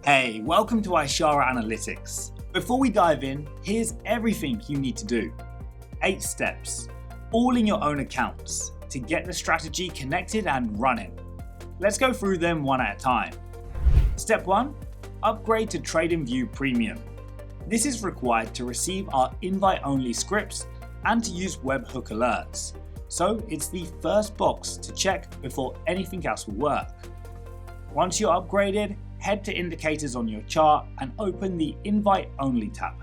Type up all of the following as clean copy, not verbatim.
Hey, welcome to Ishara Analytics. Before we dive in, here's everything you need to do. 8 steps, all in your own accounts, to get the strategy connected and running. Let's go through them one at a time. Step 1, upgrade to TradingView Premium. This is required to receive our invite-only scripts and to use webhook alerts. So it's the first box to check before anything else will work. Once you're upgraded, head to indicators on your chart and open the Invite Only tab.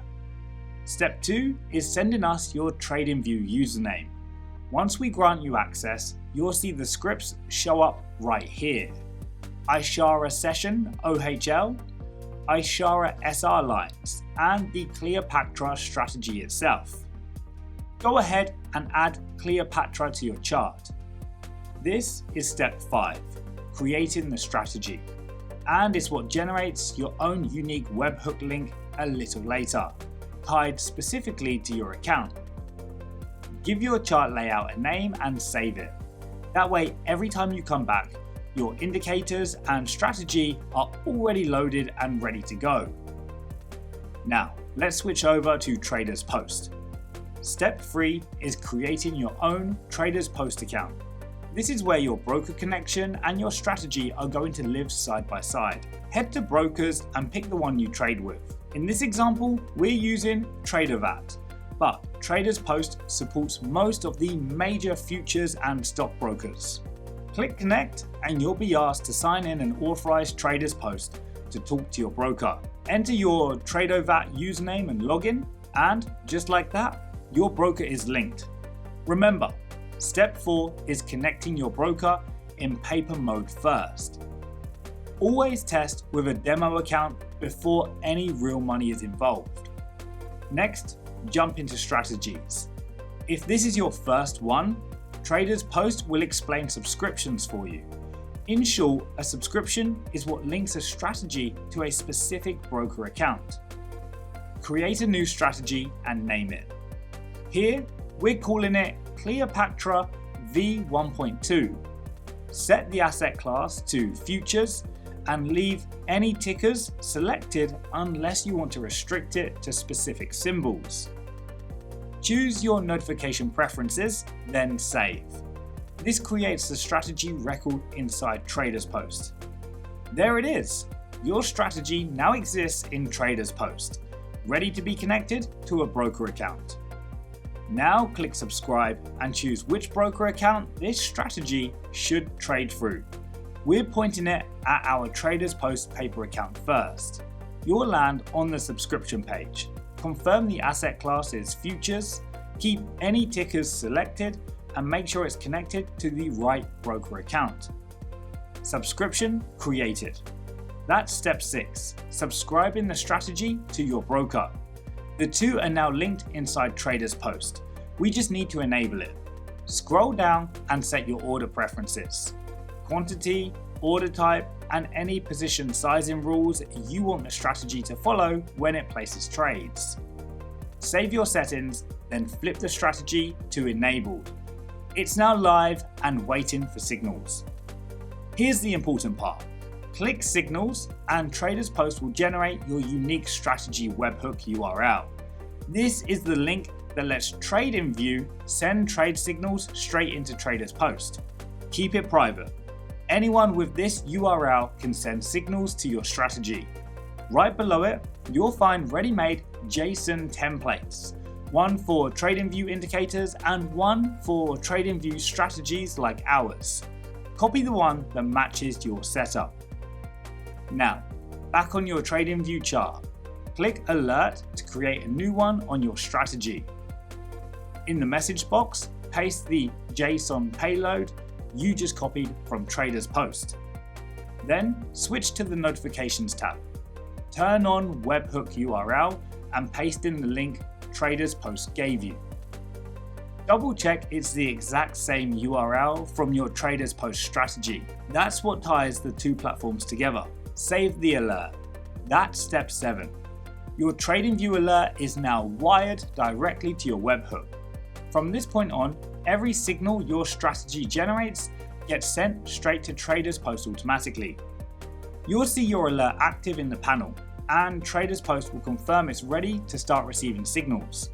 Step 2 is sending us your TradingView username. Once we grant you access, you'll see the scripts show up right here. Ishara Session OHL, Ishara SR lines, and the Cleopatra strategy itself. Go ahead and add Cleopatra to your chart. This is step 5, creating the strategy. And it's what generates your own unique webhook link a little later, tied specifically to your account. Give your chart layout a name and save it. That way, every time you come back, your indicators and strategy are already loaded and ready to go. Now, let's switch over to TradersPost. Step 3 is creating your own TradersPost account. This is where your broker connection and your strategy are going to live side by side. Head to brokers and pick the one you trade with. In this example, we're using TraderVat, but TradersPost supports most of the major futures and stock brokers. Click connect and you'll be asked to sign in and authorize TradersPost to talk to your broker. Enter your TraderVat username and login, and just like that, your broker is linked. Remember, step 4 is connecting your broker in paper mode first. Always test with a demo account before any real money is involved. Next, jump into strategies. If this is your first one, TradersPost will explain subscriptions for you. In short, a subscription is what links a strategy to a specific broker account. Create a new strategy and name it. Here, we're calling it Cleopatra V1.2. Set the asset class to futures and leave any tickers selected unless you want to restrict it to specific symbols. Choose your notification preferences, then save. This creates the strategy record inside TradersPost. There it is. Your strategy now exists in TradersPost, ready to be connected to a broker account. Now click subscribe and choose which broker account this strategy should trade through. We're pointing it at our TradersPost paper account first. You'll land on the subscription page. Confirm the asset class is futures, keep any tickers selected, and make sure it's connected to the right broker account. Subscription created. That's step 6, subscribing the strategy to your broker. The two are now linked inside TradersPost. We just need to enable it. Scroll down and set your order preferences. Quantity, order type, and any position sizing rules you want the strategy to follow when it places trades. Save your settings, then flip the strategy to enabled. It's now live and waiting for signals. Here's the important part. Click Signals and TradersPost will generate your unique strategy webhook URL. This is the link that lets TradingView send trade signals straight into TradersPost. Keep it private. Anyone with this URL can send signals to your strategy. Right below it, you'll find ready-made JSON templates, one for TradingView indicators and one for TradingView strategies like ours. Copy the one that matches your setup. Now, back on your TradingView chart, click Alert to create a new one on your strategy. In the message box, paste the JSON payload you just copied from TradersPost. Then switch to the Notifications tab. Turn on Webhook URL and paste in the link TradersPost gave you. Double check it's the exact same URL from your TradersPost strategy. That's what ties the two platforms together. Save the alert. That's step 7. Your TradingView alert is now wired directly to your webhook. From this point on, every signal your strategy generates gets sent straight to TradersPost automatically. You'll see your alert active in the panel, and TradersPost will confirm it's ready to start receiving signals.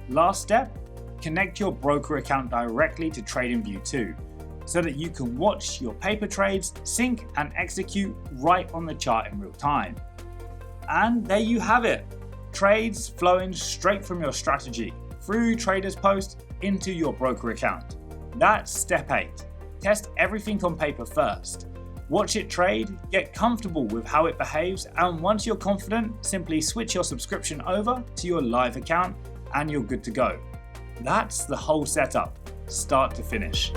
Last step, connect your broker account directly to TradingView 2 so that you can watch your paper trades sync and execute right on the chart in real time. And there you have it, trades flowing straight from your strategy through TradersPost into your broker account. That's step 8. Test everything on paper first. Watch it trade, get comfortable with how it behaves, and once you're confident, simply switch your subscription over to your live account and you're good to go. That's the whole setup, start to finish.